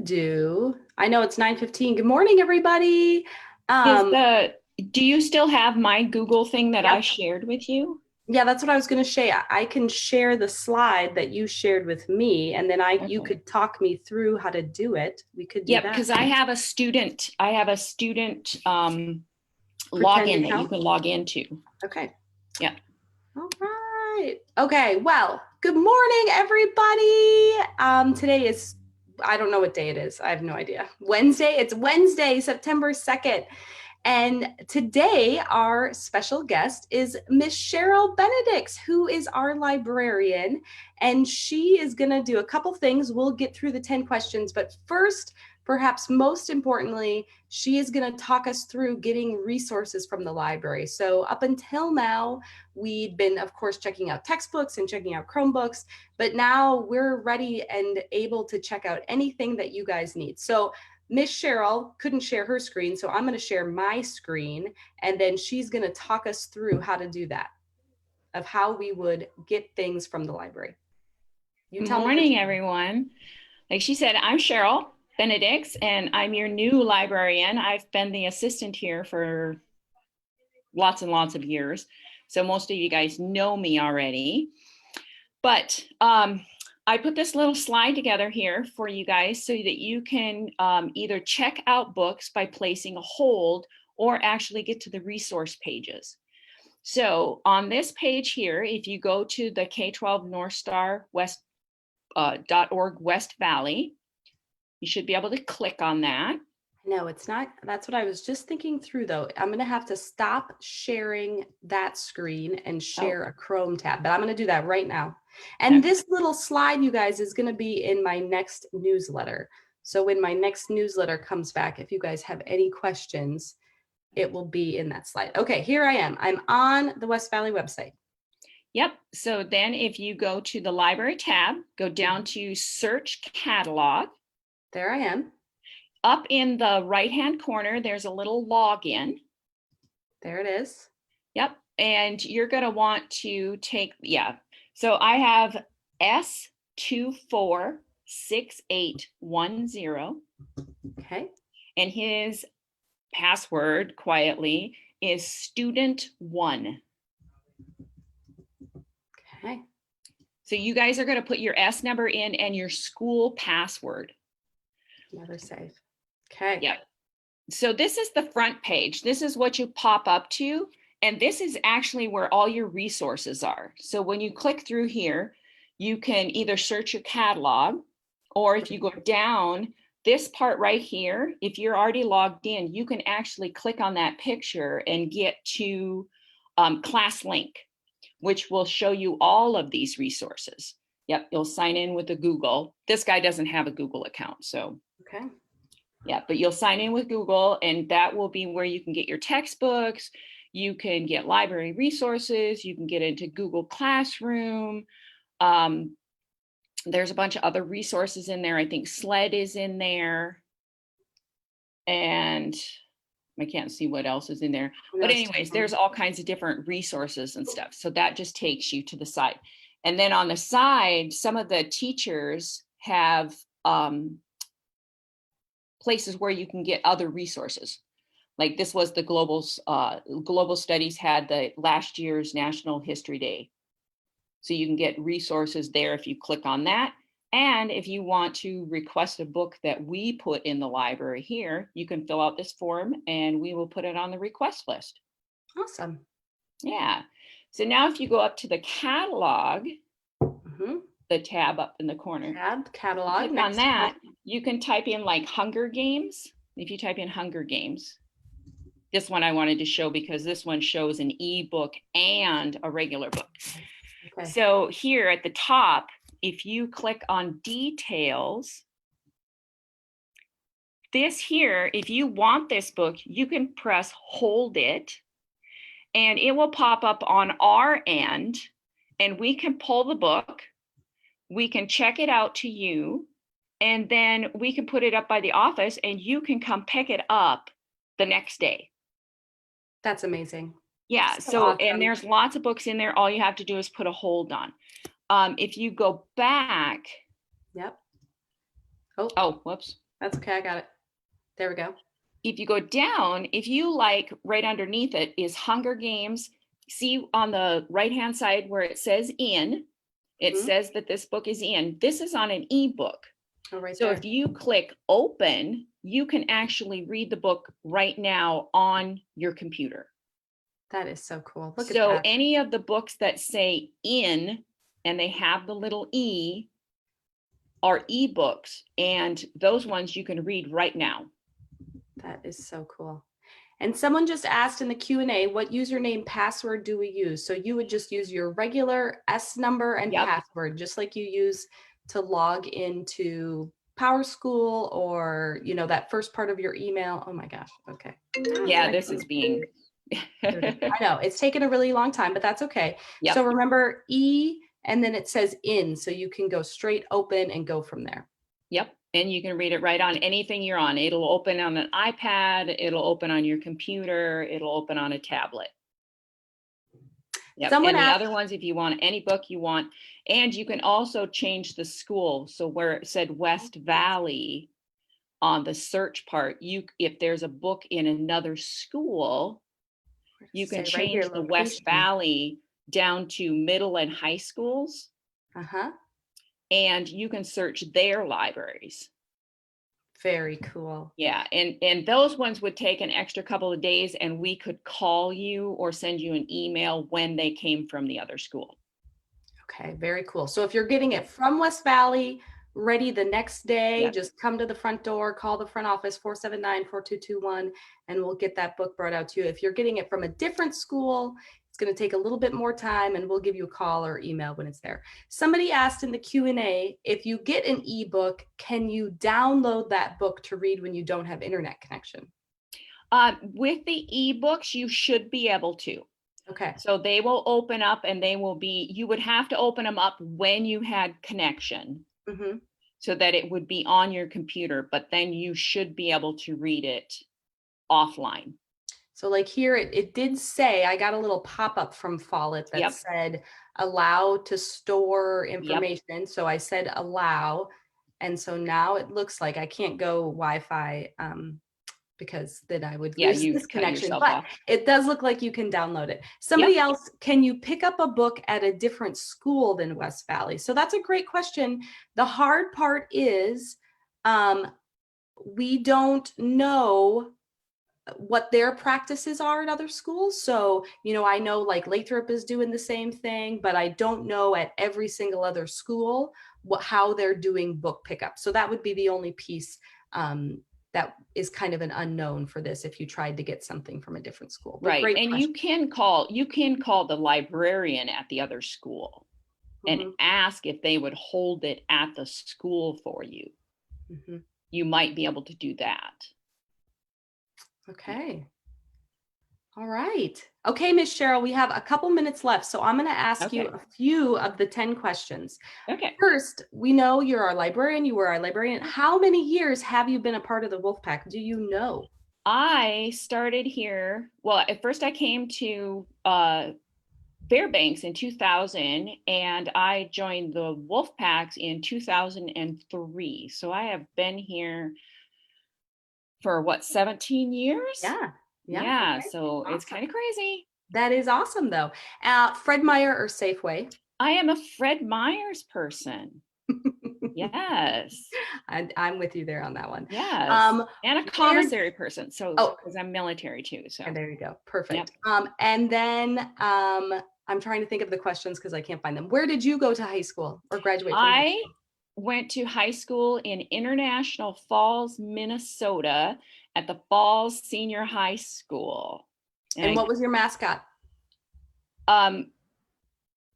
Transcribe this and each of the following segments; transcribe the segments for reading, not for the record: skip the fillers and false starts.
do, I know it's 9:15. Good morning, everybody. Is Um, do you still have my Google thing that I yep. shared with you? Yeah, that's what I was going to say. I can share the slide that you shared with me, and then you Okay. could talk me through how to do it. We could do Yep, that. because I have a student Pretend login that you account. can log into. Okay. Yeah. All right. Okay. Well, good morning, everybody. Today is, I don't know what day it is. I have no idea. Wednesday. It's Wednesday, September 2nd. And today, our special guest is Miss Cheryl Benedicts, who is our librarian. And she is going to do a couple things. We'll get through the 10 questions. But first, perhaps most importantly, she is going to talk us through getting resources from the library. So, up until now, we'd been, of course, checking out textbooks and checking out Chromebooks. But now we're ready and able to check out anything that you guys need. So, Miss Cheryl couldn't share her screen, so I'm going to share my screen, and then she's going to talk us through how to do that, of how we would get things from the library. You Good tell me what morning, you everyone. Like she said, I'm Cheryl Benedicts, and I'm your new librarian. I've been the assistant here for lots and lots of years, so most of you guys know me already. But I put this little slide together here for you guys so that you can either check out books by placing a hold or actually get to the resource pages. So on this page here, if you go to the K-12 North Star West .org West Valley, you should be able to click on that. No, it's not. That's what I was just thinking through, though. I'm going to have to stop sharing that screen and Oh, share a Chrome tab, but I'm going to do that right now. And okay. this little slide, you guys, is going to be in my next newsletter. So when my next newsletter comes back, if you guys have any questions, it will be in that slide. Okay, here I am. I'm on the West Valley website. Yep. So then if you go to the library tab, go down to search catalog. There I am. Up in the right-hand corner, there's a little login. There it is. Yep. And you're going to want to take, yeah. So I have S246810. Okay. And his password quietly is student1. Okay. So you guys are going to put your S number in and your school password. Never save. Okay. Yep. So this is the front page. This is what you pop up to. And this is actually where all your resources are. So when you click through here, you can either search your catalog, or if you go down this part right here, if you're already logged in, you can actually click on that picture and get to class link, which will show you all of these resources. Yep, you'll sign in with a Google. This guy doesn't have a Google account, so. Okay. Yeah, but you'll sign in with Google, and that will be where you can get your textbooks, you can get library resources, you can get into Google Classroom. There's a bunch of other resources in there. I think SLED is in there, and I can't see what else is in there. But anyways, there's all kinds of different resources and stuff. So that just takes you to the side. And then on the side, some of the teachers have places where you can get other resources. Like this was the Global Studies had the last year's National History Day. So you can get resources there if you click on that. And if you want to request a book that we put in the library here, you can fill out this form and we will put it on the request list. Awesome. Yeah. So now if you go up to the catalog, the tab up in the corner, catalog. click on that, you can type in like Hunger Games. If you type in Hunger Games, this one I wanted to show because this one shows an ebook and a regular book. Okay. So here at the top, if you click on details, this here, if you want this book, you can press hold it and it will pop up on our end and we can pull the book. We can check it out to you, and then we can put it up by the office and you can come pick it up the next day. That's amazing. Yeah, so awesome. And there's lots of books in there. All you have to do is put a hold on. If you go back. Yep. Oh, whoops. That's okay. I got it. There we go. If you go down, if you like, right underneath it is Hunger Games. See on the right-hand side where it says in, it Mhm. says that this book is in. This is on an ebook. Oh, right So there. if you click open, you can actually read the book right now on your computer. That is so cool. Look at So that. any of the books that say in and they have the little e are ebooks, and those ones you can read right now. That is so cool. And someone just asked in the Q&A, what username password do we use? So you would just use your regular S number and Yep. password, just like you use to log into PowerSchool or, you know, that first part of your email. Oh my gosh. Okay. Yeah, this is being. I know it's taken a really long time, but that's okay. Yep. So remember E, and then it says in, so you can go straight open and go from there. Yep. And you can read it right on anything you're on. It'll open on an iPad. It'll open on your computer. It'll open on a tablet. Yep. Someone And the asked, other ones, if you want any book you want, and you can also change the school. So where it said West Valley on the search part, if there's a book in another school, you can say right here, change the West location. Valley down to middle and high schools, Uh-huh. and you can search their libraries. Very cool. Yeah, and those ones would take an extra couple of days, and we could call you or send you an email when they came from the other school. Okay, very cool. So if you're getting it from West Valley, ready the next day, Yep. just come to the front door, call the front office 479-4221, and we'll get that book brought out to you. If you're getting it from a different school, it's going to take a little bit more time, and we'll give you a call or email when it's there. Somebody asked in the Q&A, if you get an ebook, can you download that book to read when you don't have internet connection? With the ebooks, you should be able to. Okay. So they will open up, and they will be, you would have to open them up when you had connection, Mm-hmm. so that it would be on your computer, but then you should be able to read it offline. So like here, it did say, I got a little pop-up from Follett that Yep. said, allow to store Yep. information. So I said allow. And so now it looks like I can't go Wi-Fi because then I would Yeah, lose you this cut connection, yourself but off. it does look like you can download it. Somebody else, can you pick up a book at a different school than West Valley? So that's a great question. The hard part is we don't know what their practices are at other schools. So, you know, I know like Lathrop is doing the same thing, but I don't know at every single other school how they're doing book pickup. So that would be the only piece that is kind of an unknown for this if you tried to get something from a different school. But Right. great And question. you can call the librarian at the other school and ask if they would hold it at the school for you. You might be able to do that. Okay. All right. Okay, Miss Cheryl, we have a couple minutes left. So I'm going to ask you a few of the 10 questions. Okay. First, we know you're our librarian. You were our librarian. How many years have you been a part of the Wolfpack? Do you know? I started here. Well, at first I came to Fairbanks in 2000, and I joined the Wolfpacks in 2003. So I have been here for what, 17 years? Yeah. Yeah. Okay. So Awesome. it's kind of crazy. That is awesome, though. Fred Meyer or Safeway? I am a Fred Meyers person. Yes. I'm with you there on that one. Yes. And a commissary person. So because I'm military too. So there you go. Perfect. Yep. And then I'm trying to think of the questions because I can't find them. Where did you go to high school or graduate from high school? Went to high school in International Falls, Minnesota at the Falls Senior High School. And what was your mascot? Oh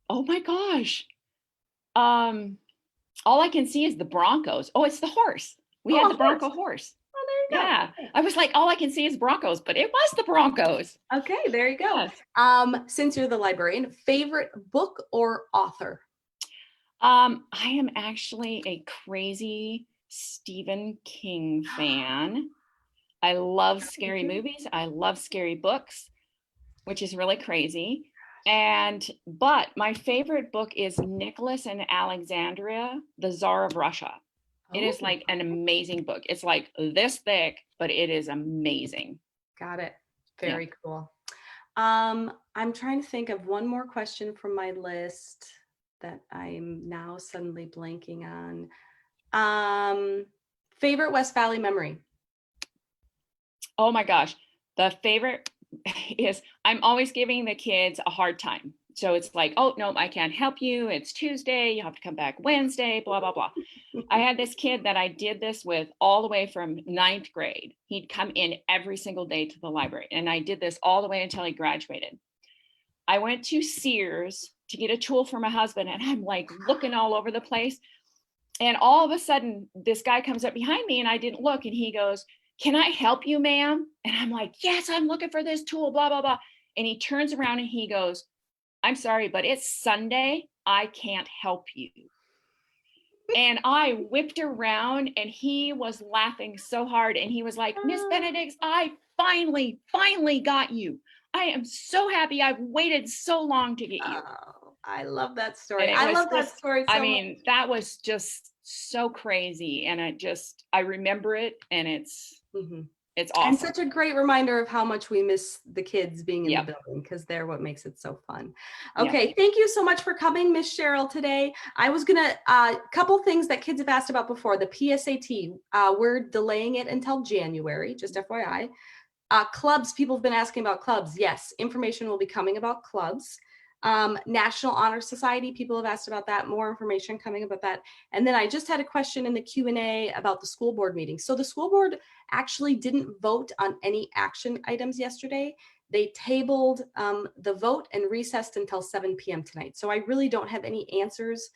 my gosh. All I can see is the Broncos. Oh, it's the horse. We had the Bronco horse. Oh, there you go. Yeah. I was like, all I can see is Broncos, but it was the Broncos. Okay, there you go. Yes. Since you're the librarian, favorite book or author? I am actually a crazy Stephen King fan. I love scary movies. I love scary books, which is really crazy. But my favorite book is Nicholas and Alexandria, the Tsar of Russia. It is like an amazing book. It's like this thick, but it is amazing. Got it. Very cool. I'm trying to think of one more question from my list that I'm now suddenly blanking on. Favorite West Valley memory? Oh my gosh. The favorite is I'm always giving the kids a hard time. So it's like, oh, no, I can't help you. It's Tuesday. You have to come back Wednesday, blah, blah, blah. I had this kid that I did this with all the way from ninth grade. He'd come in every single day to the library. And I did this all the way until he graduated. I went to Sears to get a tool for my husband, and I'm like looking all over the place. And all of a sudden, this guy comes up behind me, and I didn't look. And he goes, "Can I help you, ma'am?" And I'm like, "Yes, I'm looking for this tool, blah, blah, blah." And he turns around and he goes, "I'm sorry, but it's Sunday. I can't help you." And I whipped around, and he was laughing so hard. And he was like, "Miss Benedict, I finally got you. I am so happy. I've waited so long to get you." Oh, I love that story. I love that story so much. That was just so crazy. And I remember it, and it's awesome. And such a great reminder of how much we miss the kids being in the building, because they're what makes it so fun. Okay, thank you so much for coming, Miss Cheryl, today. I was gonna, couple things that kids have asked about before. The PSAT, we're delaying it until January, just FYI. Clubs, people have been asking about clubs. Yes, information will be coming about clubs. National Honor Society, people have asked about that, more information coming about that. And then I just had a question in the Q&A about the school board meeting. So the school board actually didn't vote on any action items yesterday. They tabled the vote and recessed until 7 p.m. tonight. So I really don't have any answers.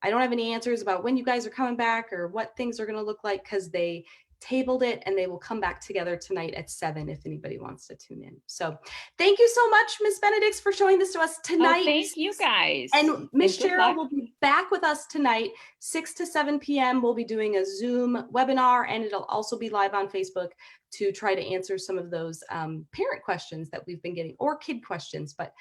I don't have any answers about when you guys are coming back or what things are going to look like, because they tabled it, and they will come back together tonight at 7 if anybody wants to tune in. So thank you so much, Miss Benedict, for showing this to us tonight. Thank you, guys. And Miss Cheryl will be back with us tonight, 6 to 7 p.m. We'll be doing a Zoom webinar, and it'll also be live on Facebook to try to answer some of those parent questions that we've been getting, or kid questions. But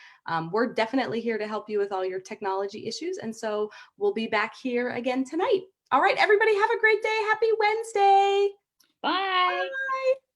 we're definitely here to help you with all your technology issues. And so we'll be back here again tonight. All right, everybody, have a great day. Happy Wednesday. Bye. Bye.